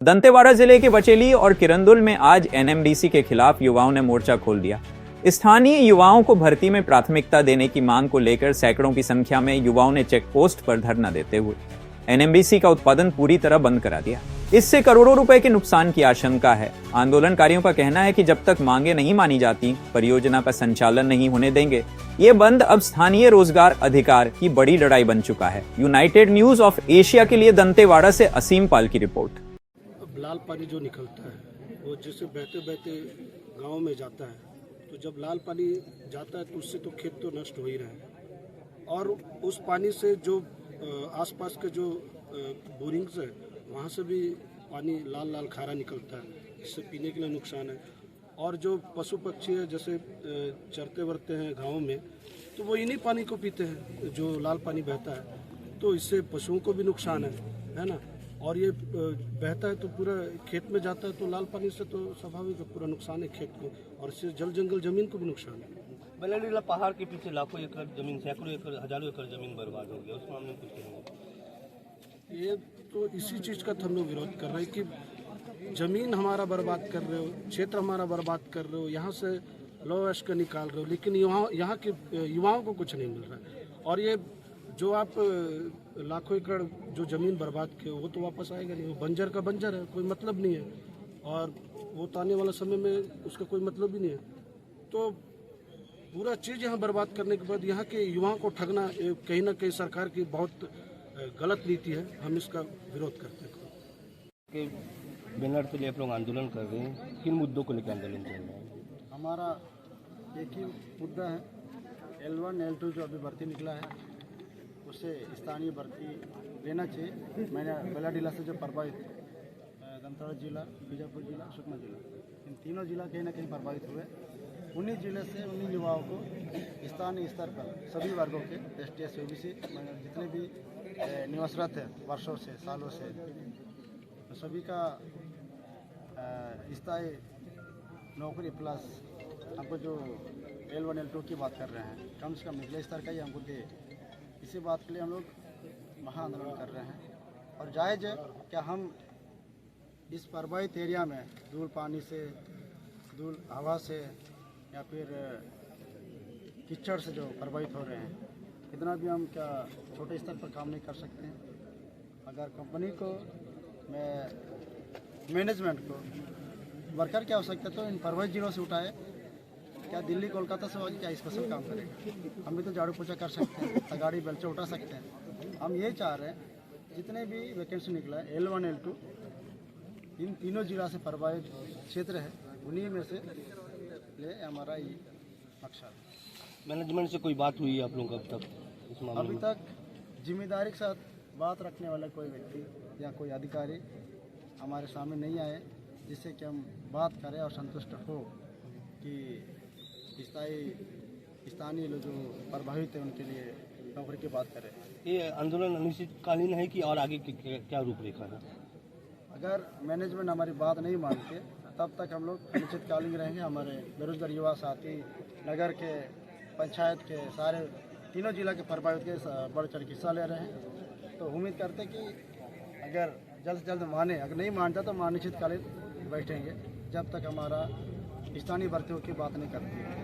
दंतेवाड़ा जिले के बचेली और किरंदुल में आज एनएमडीसी के खिलाफ युवाओं ने मोर्चा खोल दिया। स्थानीय युवाओं को भर्ती में प्राथमिकता देने की मांग को लेकर सैकड़ों की संख्या में युवाओं ने चेक पोस्ट पर धरना देते हुए एनएमडीसी का उत्पादन पूरी तरह बंद करा दिया। इससे करोड़ों रुपए के नुकसान की आशंका है। आंदोलनकारियों का कहना है कि जब तक मांगे नहीं मानी जाती, परियोजना का संचालन नहीं होने देंगे। ये बंद अब स्थानीय रोजगार अधिकार की बड़ी लड़ाई बन चुका है। यूनाइटेड न्यूज ऑफ एशिया के लिए दंतेवाड़ा से असीम पाल की रिपोर्ट। लाल पानी जो निकलता है वो जैसे बहते बहते गांव में जाता है, तो जब लाल पानी जाता है तो उससे तो खेत तो नष्ट हो ही रहा है, और उस पानी से जो आसपास के जो बोरिंग्स है वहाँ से भी पानी लाल लाल खारा निकलता है, इससे पीने के लिए नुकसान है। और जो पशु पक्षी है जैसे चरते वरते हैं गाँव में, तो वो इन्हीं पानी को पीते हैं जो लाल पानी बहता है, तो इससे पशुओं को भी नुकसान है ना। और ये बहता है तो पूरा खेत में जाता है, तो लाल पानी से तो स्वाभाविक पूरा नुकसान है खेत को, और इससे जल जंगल जमीन को भी नुकसान है। बल्लाडीला पहाड़ के पीछे लाखों एकड़ जमीन, सैकड़ों एकड़, हजारों एकड़ जमीन बर्बाद हो गया, उस मामले में कुछ कहेंगे? ये तो इसी चीज़ का हम लोग विरोध कर रहे हैं कि जमीन हमारा बर्बाद कर रहे हो, क्षेत्र हमारा बर्बाद कर रहे हो, यहाँ से लौ ऐश का निकाल रहे हो, लेकिन यहाँ के युवाओं को कुछ नहीं मिल रहा है। और ये जो आप लाखों एकड़ जो ज़मीन बर्बाद किए वो तो वापस आएगा नहीं, वो बंजर का बंजर है, कोई मतलब नहीं है, और वो तो आने वाला समय में उसका कोई मतलब ही नहीं है। तो पूरा चीज़ यहाँ बर्बाद करने के बाद यहाँ के युवाओं को ठगना कहीं ना कहीं सरकार की बहुत गलत नीति है। हम इसका विरोध करते हैं। बैनर पे आप लोग आंदोलन कर रहे हैं, किन मुद्दों को लेकर आंदोलन कर रहे हैं? हमारा एक ही मुद्दा है, L1 L2 जो अभी भर्ती निकला है उससे स्थानीय भर्ती लेना चाहिए। मैंने बल्लाडीला से जो प्रभावित दंतेवाड़ा जिला, बीजापुर जिला, सुकमा जिला, इन तीनों जिला कहीं ना कहीं प्रभावित हुए। उन्हीं जिले से उन्हीं युवाओं को स्थानीय स्तर पर सभी वर्गों के ST SC OBC जितने भी निवासरत है वर्षों से सालों से, तो सभी का स्थायी नौकरी प्लस हमको जो L1 L2 की बात कर रहे हैं, कम से कम निचले स्तर का ही हमको दे। इसी बात के लिए हम लोग महा आंदोलन कर रहे हैं। और जायज़ है क्या हम इस प्रभावित एरिया में धूल पानी से, धूल हवा से या फिर कीचड़ से जो प्रभावित हो रहे हैं, इतना भी हम क्या छोटे स्तर पर काम नहीं कर सकते हैं? अगर कंपनी को, मैनेजमेंट को वर्कर की आवश्यकता तो इन प्रभावित जिलों से उठाए, क्या दिल्ली कोलकाता से होगी, क्या स्पेशल काम करेगा? हम भी तो झाड़ू पोछा कर सकते हैं, गाड़ी बेलचे उठा सकते हैं। हम ये चाह रहे हैं जितने भी वैकेंसी निकला है L1 L2 इन तीनों जिला से प्रभावित क्षेत्र है, उन्हीं में से ले हमारा ये मकसद। मैनेजमेंट से कोई बात हुई है आप लोगों का अब तक इस मामले में? अभी तक जिम्मेदारी के साथ बात रखने वाला कोई व्यक्ति या कोई अधिकारी हमारे सामने नहीं आए जिससे कि हम बात करें और संतुष्ट हो कि स्थानीय लोग जो प्रभावित है उनके लिए नौकरी की बात करें। ये आंदोलन अनिश्चितकालीन है कि और आगे क्या रूपरेखा है? अगर मैनेजमेंट हमारी बात नहीं मानते तब तक हम लोग अनिश्चितकालीन रहेंगे। हमारे बेरोजगार युवा साथी, नगर के, पंचायत के, सारे तीनों जिला के प्रभावित के बढ़ चढ़ के हिस्सा ले रहे हैं। तो उम्मीद करते कि अगर जल्द से जल्द माने, अगर नहीं मानता तो हम अनिश्चितकालीन बैठेंगे जब तक हमारा स्थानीय भर्तियों की बात नहीं करती।